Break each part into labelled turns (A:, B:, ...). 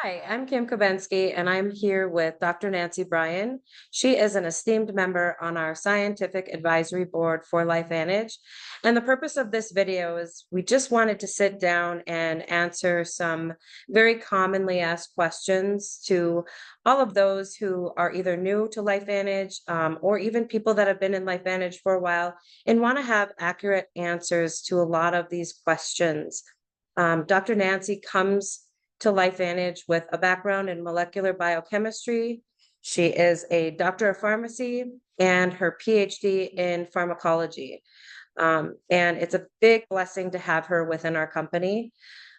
A: Hi, I'm Kim Koebensky, and I'm here with Dr. Nancy Bryan. She is an esteemed member on our scientific advisory board for LifeVantage. And the purpose of this video is we just wanted to sit down and answer some very commonly asked questions to all of those who are either new to LifeVantage or even people that have been in LifeVantage for a while and want to have accurate answers to a lot of these questions. Dr. Nancy comes to LifeVantage with a background in molecular biochemistry. She is a doctor of pharmacy and her PhD in pharmacology. And it's a big blessing to have her within our company.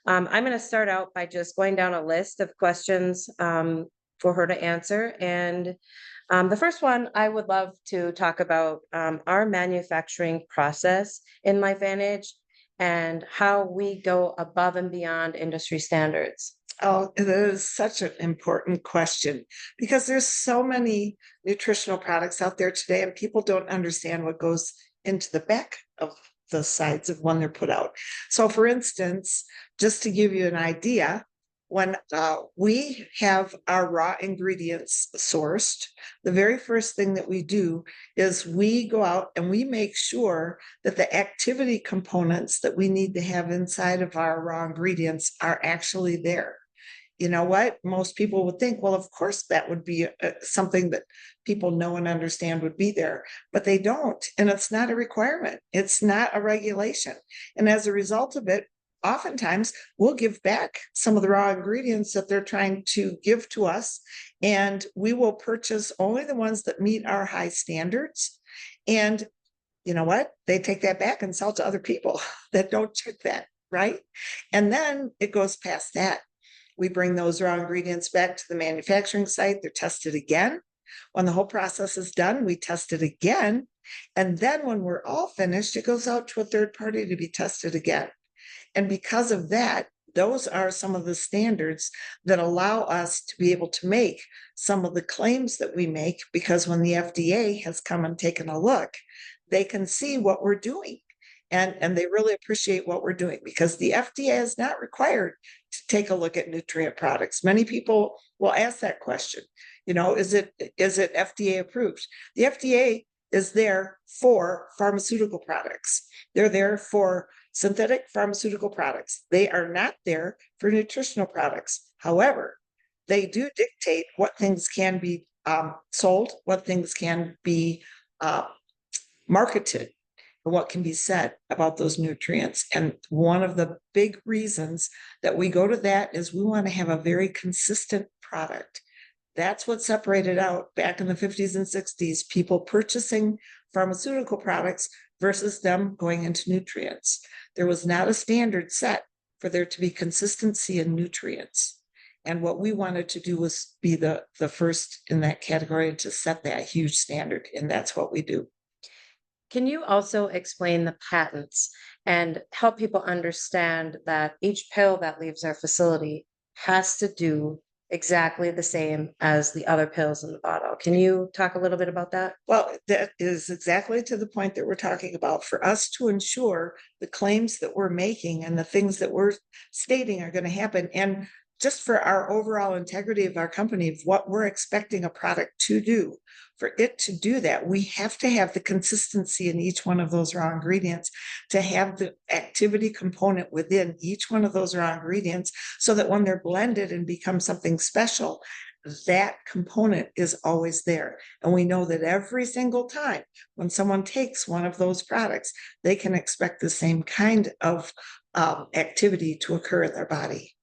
A: I'm going to start out by just going down a list of questions for her to answer. And the first one, I would love to talk about our manufacturing process in LifeVantage and how we go above and beyond industry standards.
B: Oh, it is such an important question because there's so many nutritional products out there today, and people don't understand what goes into the back of the sides of when they're put out. So, for instance, just to give you an idea, when we have our raw ingredients sourced, the very first thing that we do is we go out and we make sure that the activity components that we need to have inside of our raw ingredients are actually there. You know what? Most people would think, well, of course, that would be something that people know and understand would be there, but they don't. And it's not a requirement, it's not a regulation. And as a result of it, oftentimes we'll give back some of the raw ingredients that they're trying to give to us, and we will purchase only the ones that meet our high standards. And you know what? They take that back and sell to other people that don't check that, right? And then it goes past that. We bring those raw ingredients back to the manufacturing site. They're tested again. When the whole process is done, we test it again. And then when we're all finished, it goes out to a third party to be tested again. And because of that, those are some of the standards that allow us to be able to make some of the claims that we make, because when the FDA has come and taken a look, they can see what we're doing. And they really appreciate what we're doing, because the FDA is not required to take a look at nutrient products. Many people will ask that question, is it FDA approved? The FDA is there for pharmaceutical products. They're there for synthetic pharmaceutical products. They are not there for nutritional products. However, they do dictate what things can be sold, what things can be marketed, and what can be said about those nutrients. And one of the big reasons that we go to that is we want to have a very consistent product. That's what separated out back in the 50s and 60s, people purchasing pharmaceutical products versus them going into nutrients. There was not a standard set for there to be consistency in nutrients. And what we wanted to do was be the first in that category to set that huge standard. And that's what we do.
A: Can you also explain the patents and help people understand that each pill that leaves our facility has to do exactly the same as the other pills in the bottle? Can you talk a little bit about that?
B: Well, that is exactly to the point that we're talking about. For us to ensure the claims that we're making and the things that we're stating are going to happen, and just for our overall integrity of our company, of what we're expecting a product to do, for it to do that, we have to have the consistency in each one of those raw ingredients, to have the activity component within each one of those raw ingredients, so that when they're blended and become something special, that component is always there. And we know that every single time when someone takes one of those products, they can expect the same kind of activity to occur in their body.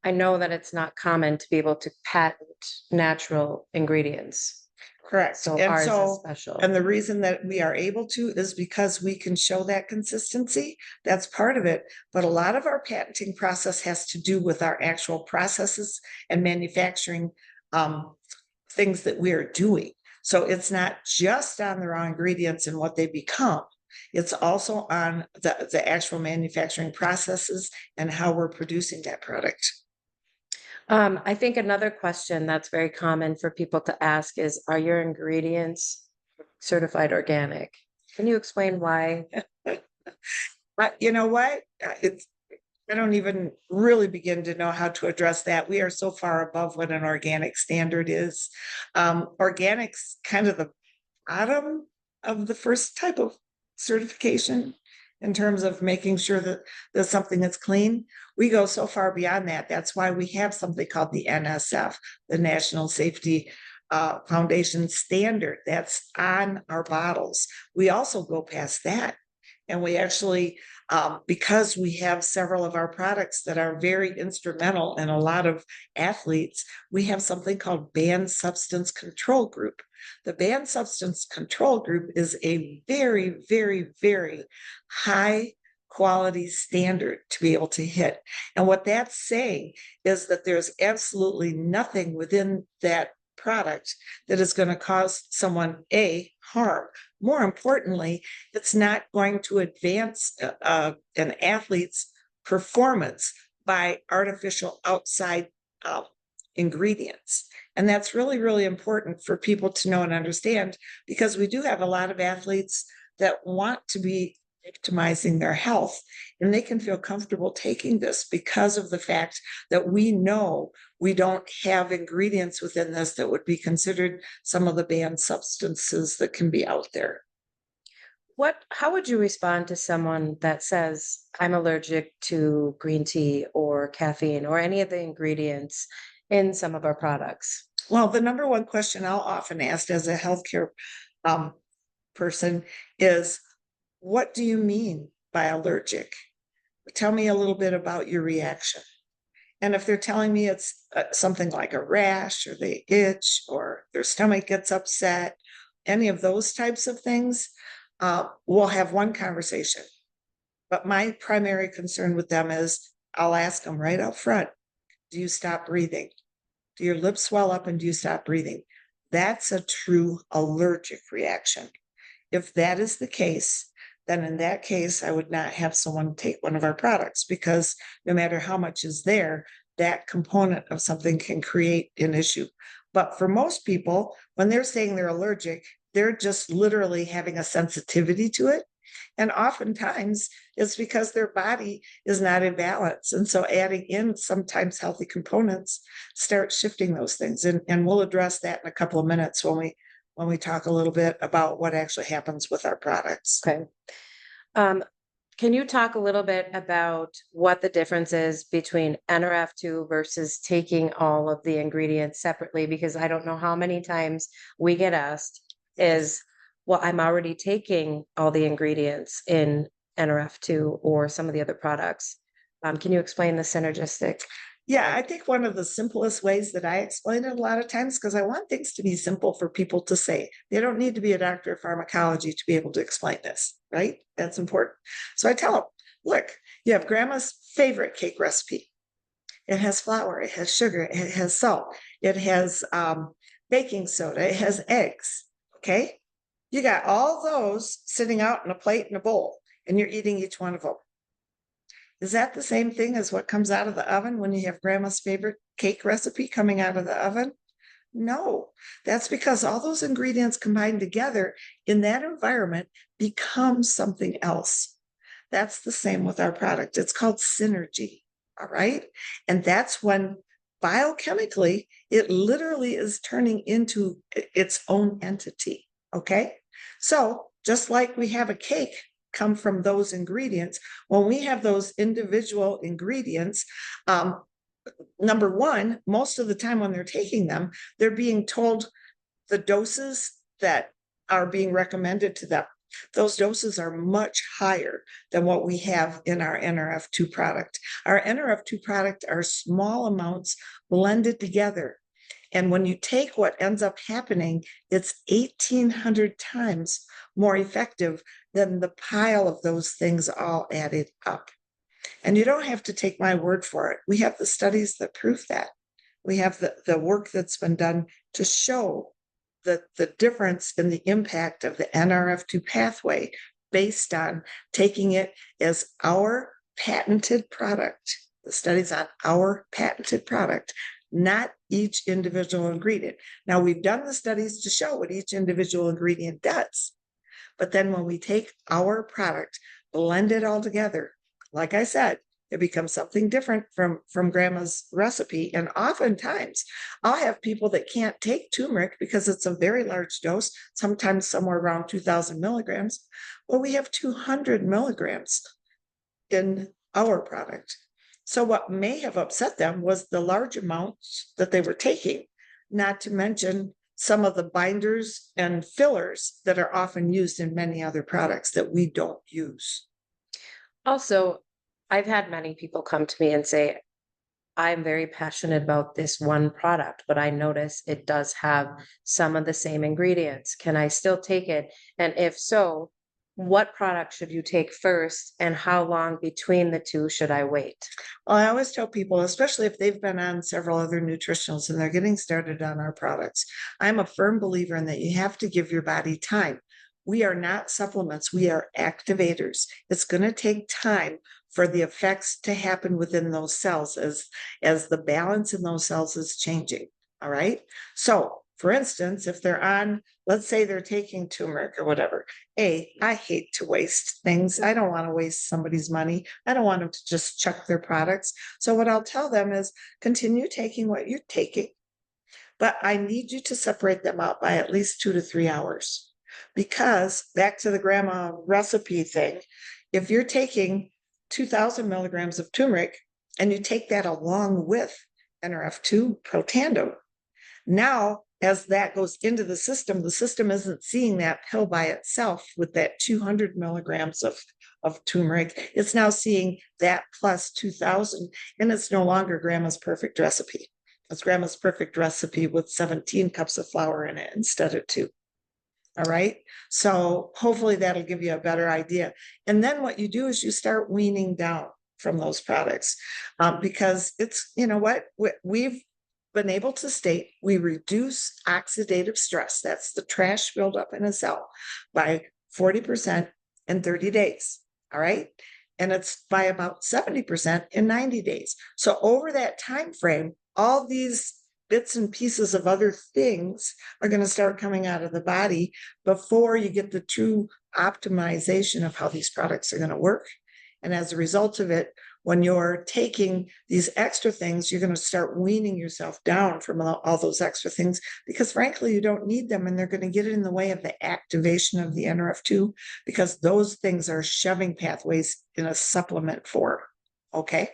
A: I know that it's not common to be able to patent natural ingredients.
B: Correct.
A: So
B: And
A: ours is
B: so,
A: special.
B: and the reason that we are able to is because we can show that consistency. That's part of it. But a lot of our patenting process has to do with our actual processes and manufacturing things that we are doing. So it's not just on the raw ingredients and what they become. It's also on the actual manufacturing processes and how we're producing that product.
A: I think another question that's very common for people to ask is, are your ingredients certified organic? Can you explain why?
B: But you know what? It's I don't even really begin to know how to address that. We are so far above what an organic standard is. Organics kind of the bottom of the first type of certification in terms of making sure that there's something that's clean. We go so far beyond that. That's why we have something called the NSF, the National Safety Foundation standard. That's on our bottles. We also go past that. And we actually, because we have several of our products that are very instrumental in a lot of athletes, we have something called Banned Substance Control Group. The Banned Substance Control Group is a very, very, very high quality standard to be able to hit. And what that's saying is that there's absolutely nothing within that product that is going to cause someone harm. More importantly, it's not going to advance an athlete's performance by artificial outside ingredients. And that's really, really important for people to know and understand, because we do have a lot of athletes that want to be optimizing their health, and they can feel comfortable taking this because of the fact that we know we don't have ingredients within this that would be considered some of the banned substances that can be out there.
A: How would you respond to someone that says, I'm allergic to green tea or caffeine or any of the ingredients in some of our products?
B: Well, the number one question I'll often ask as a healthcare person is, what do you mean by allergic? Tell me a little bit about your reaction. And if they're telling me it's something like a rash, or they itch, or their stomach gets upset, any of those types of things, we'll have one conversation. But my primary concern with them is, I'll ask them right up front, do you stop breathing? Do your lips swell up and do you stop breathing? That's a true allergic reaction. If that is the case, then in that case, I would not have someone take one of our products, because no matter how much is there, that component of something can create an issue. But for most people, when they're saying they're allergic, they're just literally having a sensitivity to it. And oftentimes it's because their body is not in balance. And so adding in sometimes healthy components starts shifting those things. And we'll address that in a couple of minutes when we talk a little bit about what actually happens with our products.
A: Okay. Can you talk a little bit about what the difference is between NRF2 versus taking all of the ingredients separately? Because I don't know how many times we get asked is, well, I'm already taking all the ingredients in NRF2 or some of the other products. Can you explain the synergistic?
B: Yeah, I think one of the simplest ways that I explain it a lot of times, because I want things to be simple for people to say. They don't need to be a doctor of pharmacology to be able to explain this, right? That's important. So I tell them, look, you have grandma's favorite cake recipe. It has flour, it has sugar, it has salt, it has baking soda, it has eggs, okay? You got all those sitting out in a plate and a bowl, and you're eating each one of them. Is that the same thing as what comes out of the oven when you have grandma's favorite cake recipe coming out of the oven? No, that's because all those ingredients combined together in that environment become something else. That's the same with our product. It's called synergy, all right? And that's when biochemically, it literally is turning into its own entity, okay? So just like we have a cake come from those ingredients, when we have those individual ingredients, number one, most of the time when they're taking them, they're being told the doses that are being recommended to them. Those doses are much higher than what we have in our NRF2 product. Our NRF2 product are small amounts blended together. And when you take what ends up happening, it's 1,800 times more effective than the pile of those things all added up. And you don't have to take my word for it. We have the studies that prove that. We have the work that's been done to show the difference in the impact of the NRF2 pathway based on taking it as our patented product. The studies on our patented product, not each individual ingredient. Now, we've done the studies to show what each individual ingredient does. But then when we take our product, blend it all together, like I said, It becomes something different from grandma's recipe. And oftentimes I'll have people that can't take turmeric because it's a very large dose, sometimes somewhere around 2000 milligrams. Well, we have 200 milligrams in our product. So what may have upset them was the large amounts that they were taking, not to mention some of the binders and fillers that are often used in many other products that we don't use.
A: Also, I've had many people come to me and say, I'm very passionate about this one product, but I notice it does have some of the same ingredients. Can I still take it? And if so, what product should you take first and how long between the two should I wait?
B: Well, I always tell people, especially if they've been on several other nutritionals and they're getting started on our products, I'm a firm believer in that you have to give your body time. We are not supplements, we are activators. It's going to take time for the effects to happen within those cells as the balance in those cells is changing. All right. So for instance, if they're on, let's say they're taking turmeric or whatever. I hate to waste things. I don't want to waste somebody's money. I don't want them to just chuck their products. So what I'll tell them is continue taking what you're taking, but I need you to separate them out by at least 2 to 3 hours. Because back to the grandma recipe thing, if you're taking 2000 milligrams of turmeric and you take that along with NRF2 Protandim, now as that goes into the system isn't seeing that pill by itself with that 200 milligrams of turmeric. It's now seeing that plus 2000, and it's no longer grandma's perfect recipe. It's grandma's perfect recipe with 17 cups of flour in it instead of 2. All right. So hopefully that'll give you a better idea. And then what you do is you start weaning down from those products because it's, you know what, we've been able to state we reduce oxidative stress. That's the trash buildup in a cell by 40% in 30 days. All right. And it's by about 70% in 90 days. So over that time frame, all these bits and pieces of other things are going to start coming out of the body before you get the true optimization of how these products are going to work. And as a result of it, when you're taking these extra things, you're going to start weaning yourself down from all those extra things because frankly, you don't need them and they're going to get in the way of the activation of the NRF2 because those things are shoving pathways in a supplement form. Okay.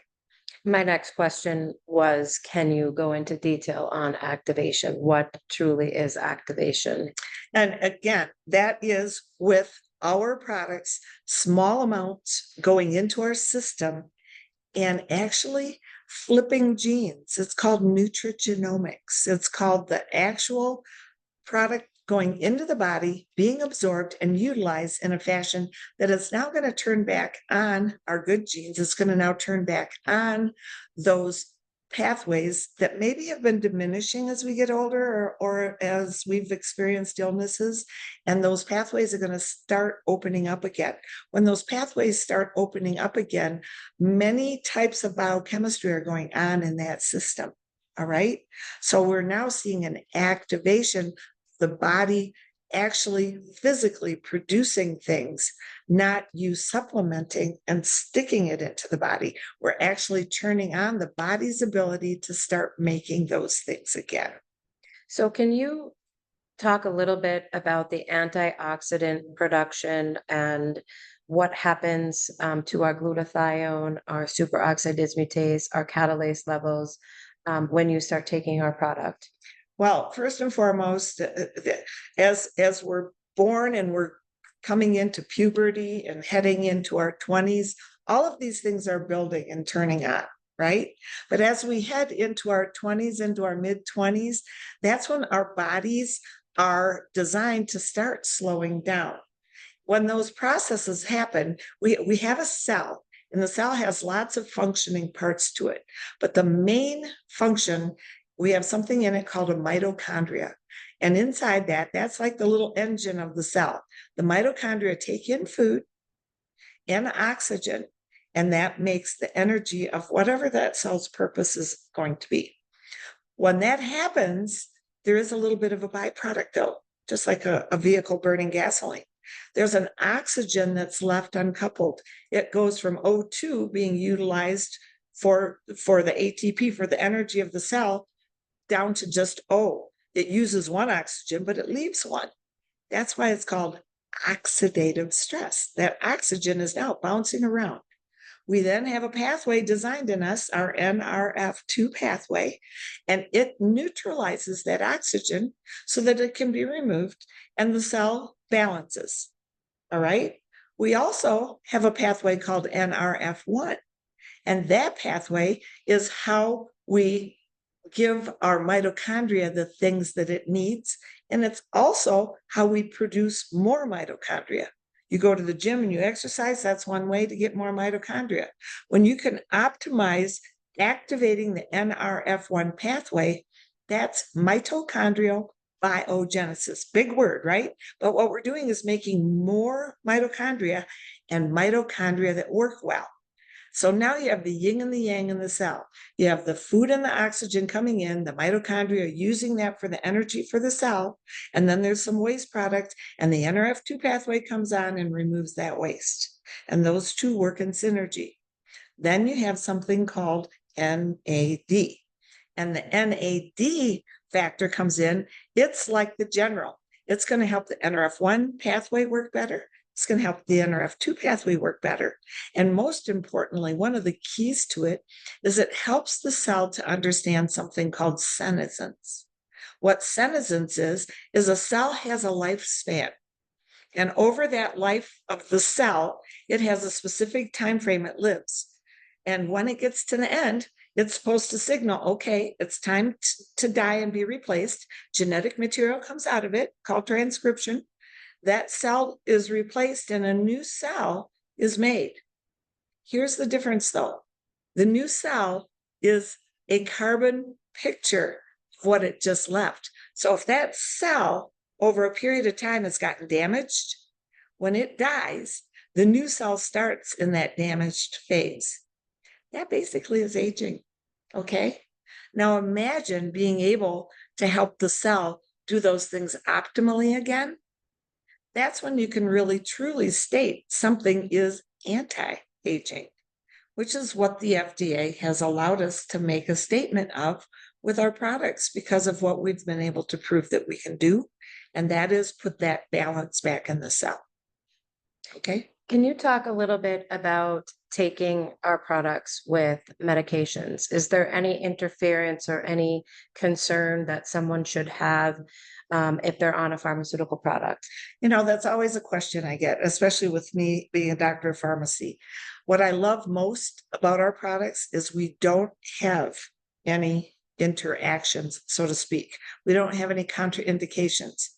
A: My next question was, can you go into detail on activation? What truly is activation?
B: And again, that is with our products, small amounts going into our system and actually flipping genes. It's called nutrigenomics. It's called the actual product going into the body, being absorbed and utilized in a fashion that is now going to turn back on our good genes. It's going to now turn back on those pathways that maybe have been diminishing as we get older or as we've experienced illnesses. And those pathways are going to start opening up again. When those pathways start opening up again, many types of biochemistry are going on in that system. All right. So we're now seeing an activation, the body actually physically producing things, not you supplementing and sticking it into the body. We're actually turning on the body's ability to start making those things again.
A: So can you talk a little bit about the antioxidant production and what happens to our glutathione, our superoxide dismutase, our catalase levels when you start taking our product?
B: Well, first and foremost, as we're born and we're coming into puberty and heading into our 20s, all of these things are building and turning on, right? But as we head into our 20s, into our mid 20s, that's when our bodies are designed to start slowing down. When those processes happen, we have a cell, and the cell has lots of functioning parts to it. But the main function, we have something in it called a mitochondria. And inside that, that's like the little engine of the cell. The mitochondria take in food and oxygen, and that makes the energy of whatever that cell's purpose is going to be. When that happens, there is a little bit of a byproduct though, just like a vehicle burning gasoline. there's an oxygen that's left uncoupled. It goes from O2 being utilized for the ATP, for the energy of the cell, down to just O. It uses one oxygen, but it leaves one. That's why it's called oxidative stress. That oxygen is now bouncing around. We then have a pathway designed in us, our NRF2 pathway, and it neutralizes that oxygen so that it can be removed and the cell balances. All right. We also have a pathway called NRF1, and that pathway is how we give our mitochondria the things that it needs. And it's also how we produce more mitochondria. You go to the gym and you exercise, that's one way to get more mitochondria. When you can optimize activating the NRF1 pathway, that's mitochondrial biogenesis. Big word, right? But what we're doing is making more mitochondria and mitochondria that work well. So now you have the yin and the yang in the cell. You have the food and the oxygen coming in, the mitochondria using that for the energy for the cell, and then there's some waste product, and the NRF2 pathway comes on and removes that waste. And those two work in synergy. Then you have something called NAD. And the NAD factor comes in. It's like the general. It's going to help the NRF1 pathway work better. It's going to help the NRF2 pathway work better. And most importantly, one of the keys to it is it helps the cell to understand something called senescence. What senescence is a cell has a lifespan. And over that life of the cell, it has a specific time frame it lives. And when it gets to the end, it's supposed to signal, okay, it's time to die and be replaced. Genetic material comes out of it, called transcription. That cell is replaced and a new cell is made. Here's the difference though. The new cell is a carbon picture of what it just left. So if that cell over a period of time has gotten damaged, when it dies, the new cell starts in that damaged phase. That basically is aging, okay? Now imagine being able to help the cell do those things optimally again. That's when you can really truly state something is anti-aging, which is what the FDA has allowed us to make a statement of with our products because of what we've been able to prove that we can do. And that is put that balance back in the cell. Okay.
A: Can you talk a little bit about taking our products with medications? Is there any interference or any concern that someone should have if they're on a pharmaceutical product?
B: You know, that's always a question I get, especially with me being a doctor of pharmacy. What I love most about our products is we don't have any interactions, so to speak. We don't have any contraindications.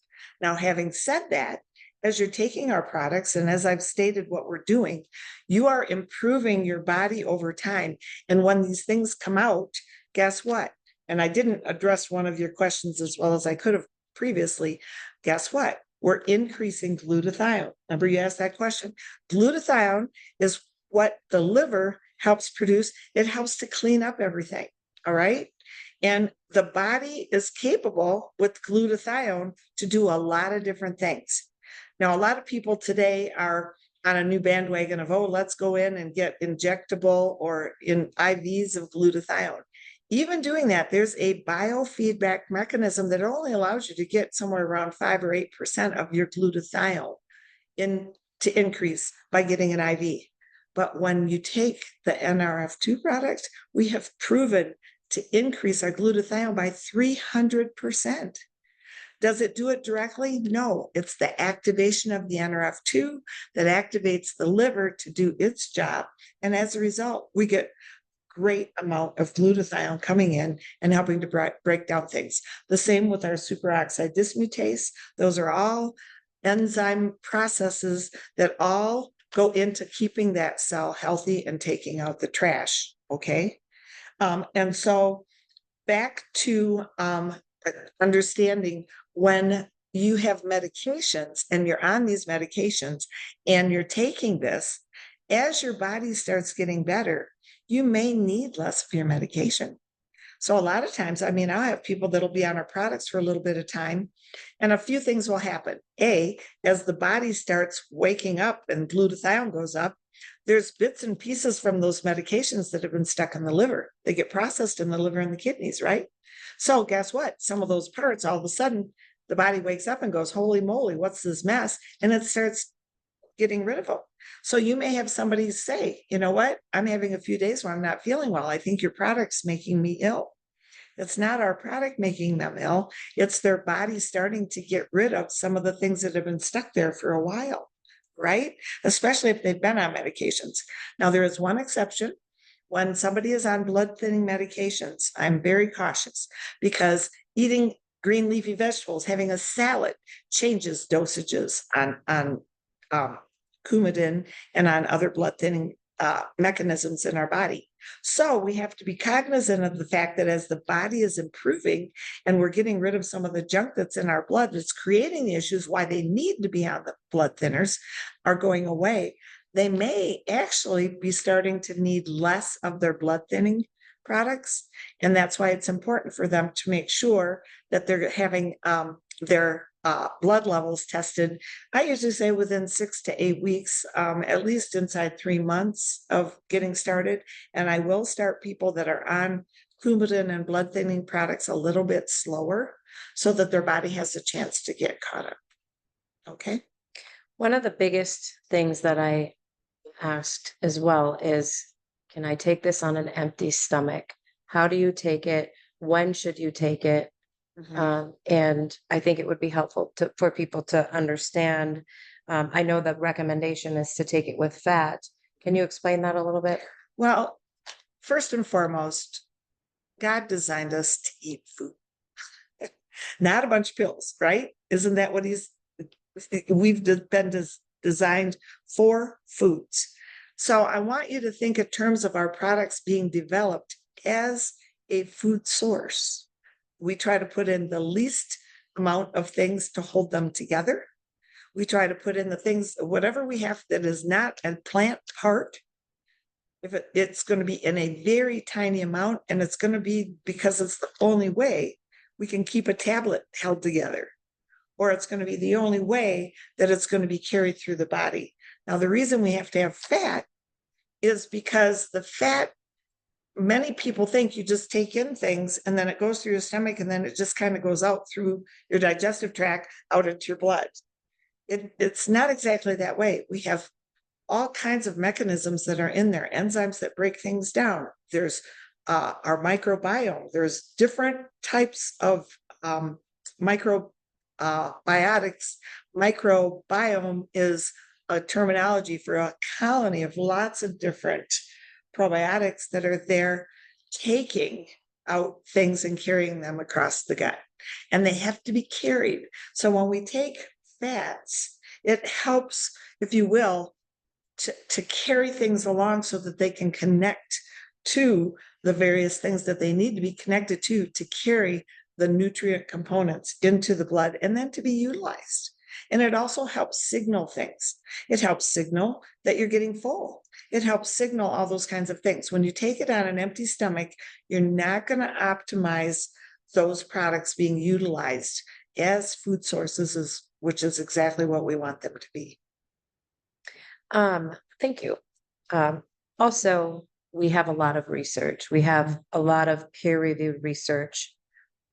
B: Now, having said that, as you're taking our products, and as I've stated what we're doing, you are improving your body over time. And when these things come out, guess what? And I didn't address one of your questions as well as I could have previously. Guess what? We're increasing glutathione. Remember, you asked that question. Glutathione is what the liver helps produce. It helps to clean up everything. All right. And the body is capable with glutathione to do a lot of different things. Now, a lot of people today are on a new bandwagon of, oh, let's go in and get injectable or in IVs of glutathione. Even doing that, there's a biofeedback mechanism that only allows you to get somewhere around 5 or 8% of your glutathione to increase by getting an IV. But when you take the NRF2 product, we have proven to increase our glutathione by 300%. Does it do it directly? No, it's the activation of the NRF2 that activates the liver to do its job. And as a result, we get great amount of glutathione coming in and helping to break down things. The same with our superoxide dismutase. Those are all enzyme processes that all go into keeping that cell healthy and taking out the trash, okay? And so back to understanding when you have medications and you're on these medications and you're taking this, as your body starts getting better, you may need less of your medication. So a lot of times, I mean, I'll have people that'll be on our products for a little bit of time, and a few things will happen. A, as the body starts waking up and glutathione goes up, there's bits and pieces from those medications that have been stuck in the liver. They get processed in the liver and the kidneys, right? So guess what? Some of those parts, all of a sudden, the body wakes up and goes, holy moly, what's this mess? And it starts getting rid of them. So you may have somebody say, you know what? I'm having a few days where I'm not feeling well. I think your product's making me ill. It's not our product making them ill. It's their body starting to get rid of some of the things that have been stuck there for a while, right? Especially if they've been on medications. Now, there is one exception. When somebody is on blood thinning medications, I'm very cautious because eating green leafy vegetables, having a salad changes dosages on Coumadin and on other blood thinning mechanisms in our body. So we have to be cognizant of the fact that as the body is improving and we're getting rid of some of the junk that's in our blood that's creating the issues why they need to be on the blood thinners are going away. They may actually be starting to need less of their blood thinning products. And that's why it's important for them to make sure that they're having their blood levels tested. I usually say within 6 to 8 weeks, at least inside 3 months of getting started. And I will start people that are on Coumadin and blood thinning products a little bit slower so that their body has a chance to get caught up. Okay.
A: One of the biggest things that I asked as well is, can I take this on an empty stomach? How do you take it? When should you take it? And I think it would be helpful for people to understand. I know the recommendation is to take it with fat. Can you explain that a little bit?
B: Well, first and foremost, God designed us to eat food, not a bunch of pills, right? Isn't that what we've been designed for foods. So I want you to think in terms of our products being developed as a food source. We try to put in the least amount of things to hold them together. We try to put in the things, whatever we have that is not a plant part, if it's going to be in a very tiny amount, and it's going to be because it's the only way we can keep a tablet held together, or it's going to be the only way that it's going to be carried through the body. Now, the reason we have to have fat is because the fat, many people think you just take in things and then it goes through your stomach and then it just kind of goes out through your digestive tract out into your blood. It's not exactly that way. We have all kinds of mechanisms that are in there, enzymes that break things down. There's our microbiome. There's different types of microbiotics. Microbiome is a terminology for a colony of lots of different probiotics that are there taking out things and carrying them across the gut. And they have to be carried. So when we take fats, it helps, if you will, to carry things along so that they can connect to the various things that they need to be connected to carry the nutrient components into the blood and then to be utilized. And it also helps signal things. It helps signal that you're getting full. It helps signal all those kinds of things. When you take it on an empty stomach, you're not going to optimize those products being utilized as food sources, which is exactly what we want them to be.
A: Thank you. Also, we have a lot of research. We have a lot of peer-reviewed research.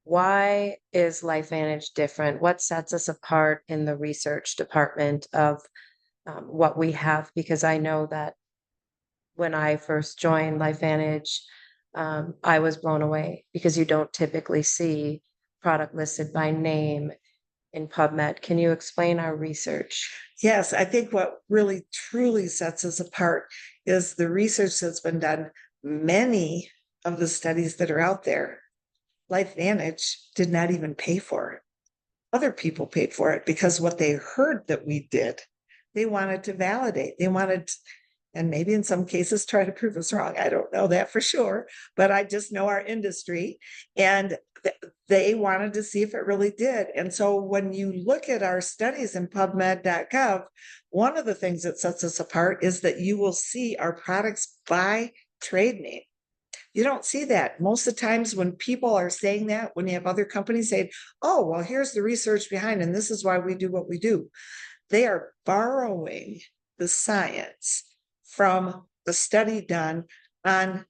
A: Why is LifeVantage different? What sets us apart in the research department of what we have? Because I know that when I first joined LifeVantage, I was blown away because you don't typically see product listed by name in PubMed. Can you explain our research?
B: Yes, I think what really truly sets us apart is the research that's been done. Many of the studies that are out there, LifeVantage did not even pay for it. Other people paid for it because what they heard that we did, they wanted to validate. They wanted, and maybe in some cases try to prove us wrong. I don't know that for sure, but I just know our industry, and they wanted to see if it really did. And so when you look at our studies in PubMed.gov, one of the things that sets us apart is that you will see our products by trade name. You don't see that. Most of the times when people are saying that, when you have other companies saying, oh, well, here's the research behind, and this is why we do what we do. They are borrowing the science from the study done on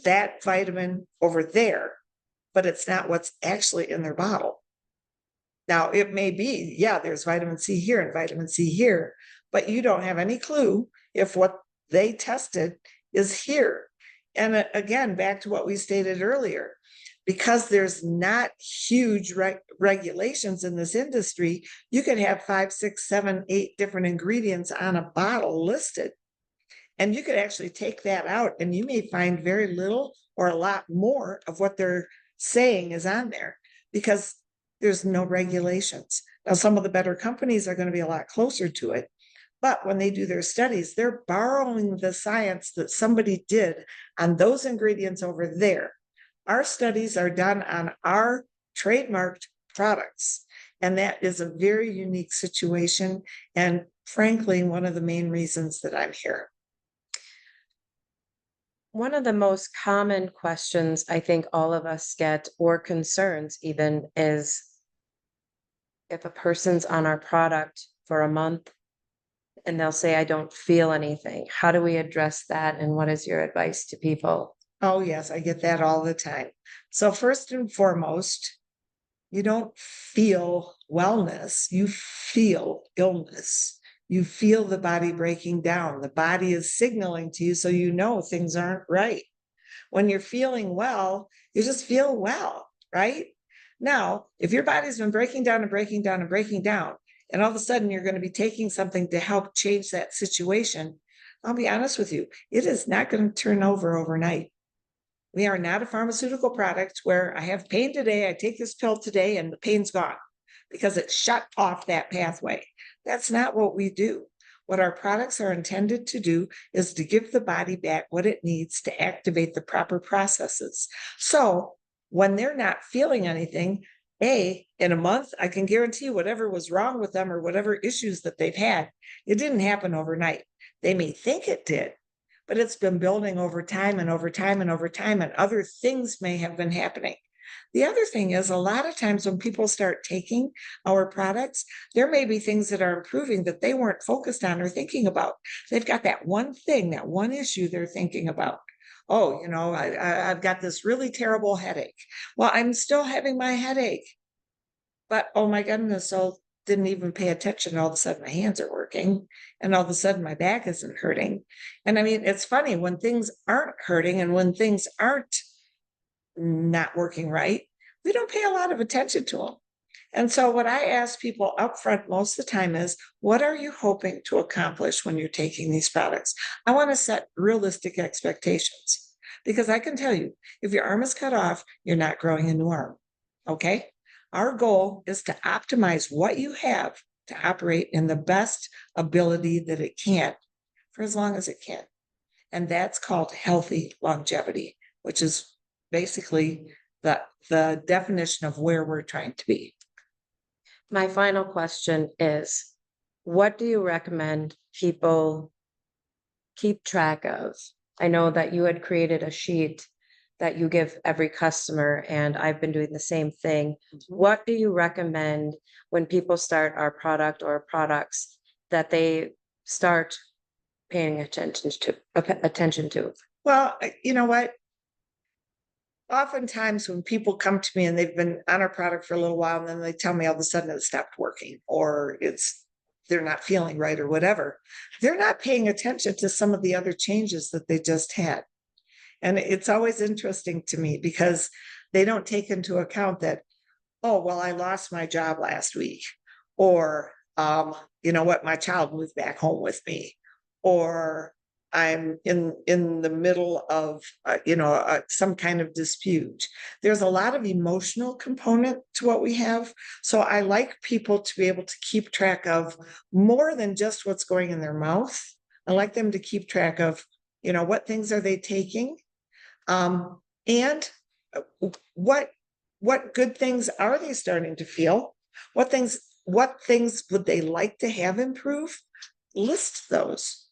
B: that vitamin over there, but it's not what's actually in their bottle. Now, it may be, yeah, there's vitamin C here and vitamin C here, but you don't have any clue if what they tested is here. And again, back to what we stated earlier, because there's not huge regulations in this industry, you could have 5, 6, 7, 8 different ingredients on a bottle listed. And you could actually take that out and you may find very little or a lot more of what they're saying is on there because there's no regulations. Now, some of the better companies are going to be a lot closer to it. But when they do their studies, they're borrowing the science that somebody did on those ingredients over there. Our studies are done on our trademarked products. And that is a very unique situation. And frankly, one of the main reasons that I'm here.
A: One of the most common questions I think all of us get, or concerns even, is if a person's on our product for a month and they'll say, I don't feel anything. How do we address that? And what is your advice to people?
B: Oh, yes, I get that all the time. So first and foremost, you don't feel wellness, you feel illness. You feel the body breaking down. The body is signaling to you so you know things aren't right. When you're feeling well, you just feel well, right? Now, if your body's been breaking down and breaking down and breaking down, and all of a sudden you're going to be taking something to help change that situation, I'll be honest with you, it is not going to turn over overnight. We are not a pharmaceutical product where I have pain today, I take this pill today, and the pain's gone because it shut off that pathway. That's not what we do. What our products are intended to do is to give the body back what it needs to activate the proper processes. So when they're not feeling anything, in a month, I can guarantee whatever was wrong with them or whatever issues that they've had, it didn't happen overnight. They may think it did, but it's been building over time and over time and over time, and other things may have been happening. The other thing is a lot of times when people start taking our products, there may be things that are improving that they weren't focused on or thinking about. They've got that one thing, that one issue they're thinking about. Oh, I've got this really terrible headache. Well, I'm still having my headache. But oh my goodness, so didn't even pay attention. All of a sudden my hands are working and all of a sudden my back isn't hurting. And I mean, it's funny when things aren't hurting and when things aren't not working right, we don't pay a lot of attention to them. And so what I ask people up front most of the time is, what are you hoping to accomplish when you're taking these products? I want to set realistic expectations because I can tell you, if your arm is cut off, you're not growing a new arm. Okay. Our goal is to optimize what you have to operate in the best ability that it can for as long as it can. And that's called healthy longevity, which is basically the definition of where we're trying to be.
A: My final question is, what do you recommend people keep track of? I know that you had created a sheet that you give every customer, and I've been doing the same thing. What do you recommend when people start our product or products that they start paying attention to?
B: Well, you know what? Oftentimes when people come to me and they've been on our product for a little while and then they tell me all of a sudden it stopped working or they're not feeling right or whatever, they're not paying attention to some of the other changes that they just had. And it's always interesting to me because they don't take into account that, oh, well, I lost my job last week, or, you know what, my child moved back home with me, or I'm in the middle of, some kind of dispute. There's a lot of emotional component to what we have. So I like people to be able to keep track of more than just what's going in their mouth. I like them to keep track of, what things are they taking? And what good things are they starting to feel? What things would they like to have improve? List those.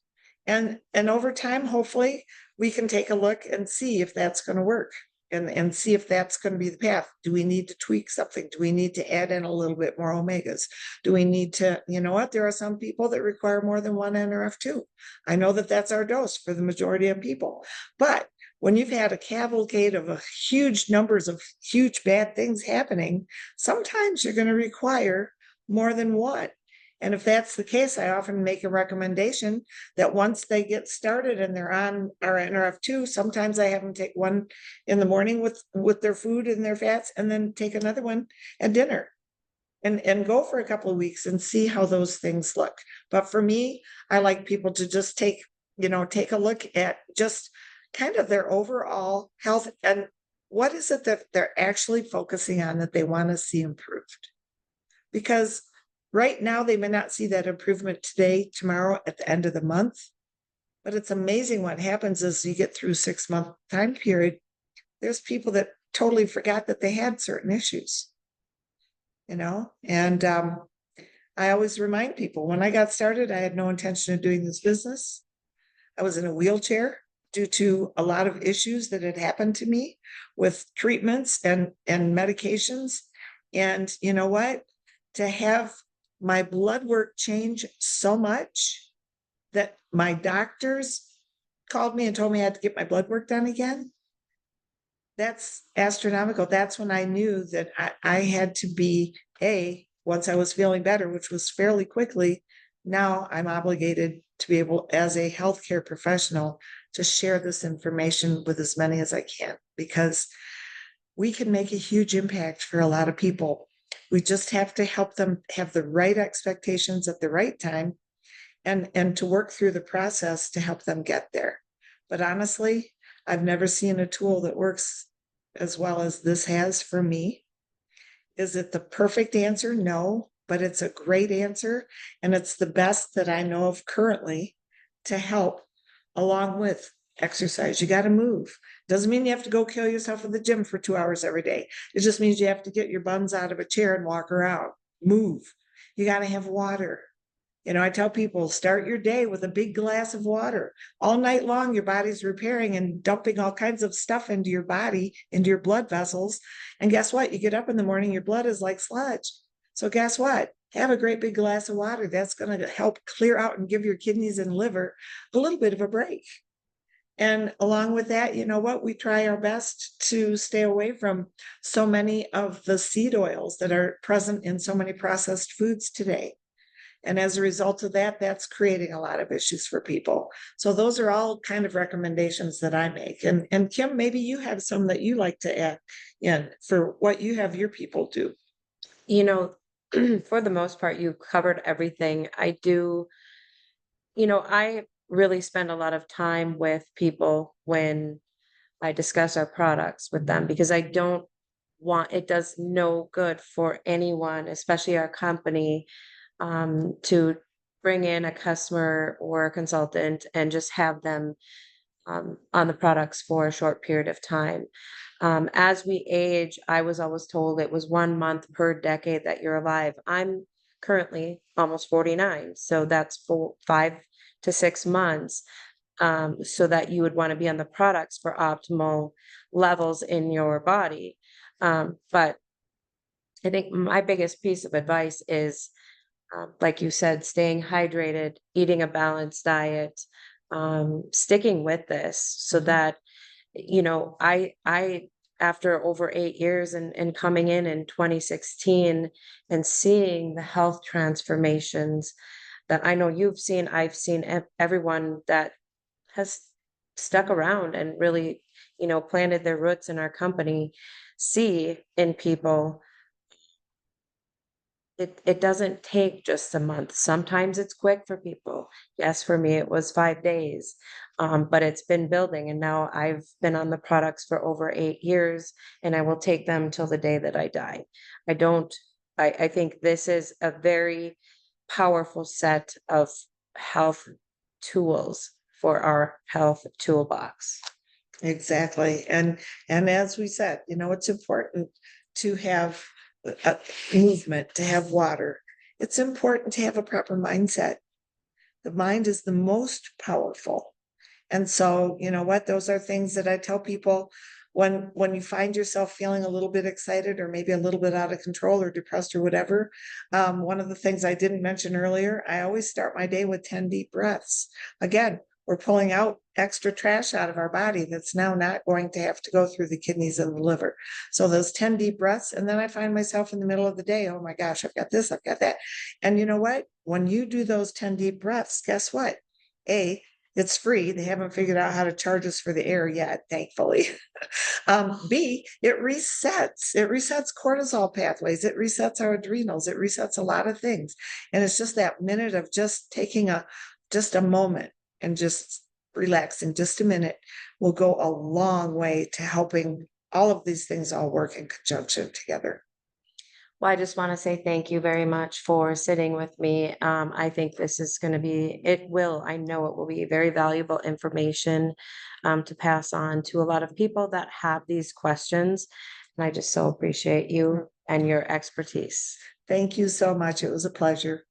B: And over time, hopefully, we can take a look and see if that's going to work and see if that's going to be the path. Do we need to tweak something? Do we need to add in a little bit more omegas? Do we need to, you know what? There are some people that require more than one NRF2. I know that that's our dose for the majority of people. But when you've had a cavalcade of a huge numbers of huge bad things happening, sometimes you're going to require more than one. And if that's the case, I often make a recommendation that once they get started and they're on our NRF2, sometimes I have them take one in the morning with their food and their fats, and then take another one at dinner and go for a couple of weeks and see how those things look. But for me, I like people to just take a look at just kind of their overall health and what is it that they're actually focusing on that they want to see improved. Because right now, they may not see that improvement today, tomorrow, at the end of the month. But it's amazing what happens as you get through 6-month time period. There's people that totally forgot that they had certain issues, and I always remind people when I got started, I had no intention of doing this business. I was in a wheelchair due to a lot of issues that had happened to me with treatments and medications. And you know what? To have my blood work changed so much that my doctors called me and told me I had to get my blood work done again. That's astronomical. That's when I knew that I had to be once I was feeling better, which was fairly quickly. Now I'm obligated to be able, as a healthcare professional, to share this information with as many as I can, because we can make a huge impact for a lot of people. We just have to help them have the right expectations at the right time and to work through the process to help them get there. But honestly, I've never seen a tool that works as well as this has for me. Is it the perfect answer? No, but it's a great answer. And it's the best that I know of currently to help, along with exercise. You got to move. Doesn't mean you have to go kill yourself in the gym for 2 hours every day. It just means you have to get your buns out of a chair and walk around. Move. You got to have water. I tell people, start your day with a big glass of water. All night long, your body's repairing and dumping all kinds of stuff into your body, into your blood vessels. And guess what? You get up in the morning, your blood is like sludge. So guess what? Have a great big glass of water. That's going to help clear out and give your kidneys and liver a little bit of a break. And along with that, you know what? We try our best to stay away from so many of the seed oils that are present in so many processed foods today. And as a result of that, that's creating a lot of issues for people. So those are all kind of recommendations that I make. And Kim, maybe you have some that you like to add in for what you have your people do.
A: For the most part, you covered everything. I really spend a lot of time with people when I discuss our products with them, because I don't want, it does no good for anyone, especially our company, to bring in a customer or a consultant and just have them on the products for a short period of time. As we age, I was always told it was 1 month per decade that you're alive. I'm currently almost 49, so that's 5 to 6 months, so that you would want to be on the products for optimal levels in your body. But I think my biggest piece of advice is, like you said, staying hydrated, eating a balanced diet, sticking with this so that, I after over 8 years and coming in 2016 and seeing the health transformations that I know you've seen, I've seen everyone that has stuck around and really, planted their roots in our company, see in people. It doesn't take just a month. Sometimes it's quick for people. Yes, for me, it was 5 days. But it's been building, and now I've been on the products for over 8 years, and I will take them till the day that I die. I think this is a very powerful set of health tools for our health toolbox.
B: Exactly. And as we said, it's important to have a movement, to have water. It's important to have a proper mindset. The mind is the most powerful. And so, you know what, those are things that I tell people when you find yourself feeling a little bit excited or maybe a little bit out of control or depressed or whatever. One of the things I didn't mention earlier, I always start my day with 10 deep breaths. Again, we're pulling out extra trash out of our body that's now not going to have to go through the kidneys and the liver. So those 10 deep breaths, and then I find myself in the middle of the day, oh my gosh, I've got this, I've got that. And you know what? When you do those 10 deep breaths, guess what? It's free. They haven't figured out how to charge us for the air yet, thankfully. B, it resets cortisol pathways. It resets our adrenals. It resets a lot of things. And it's just that minute of just taking just a moment and just relaxing just a minute will go a long way to helping all of these things all work in conjunction together.
A: Well, I just want to say thank you very much for sitting with me. I think this is going to be, I know it will be very valuable information to pass on to a lot of people that have these questions. And I just so appreciate you and your expertise.
B: Thank you so much. It was a pleasure.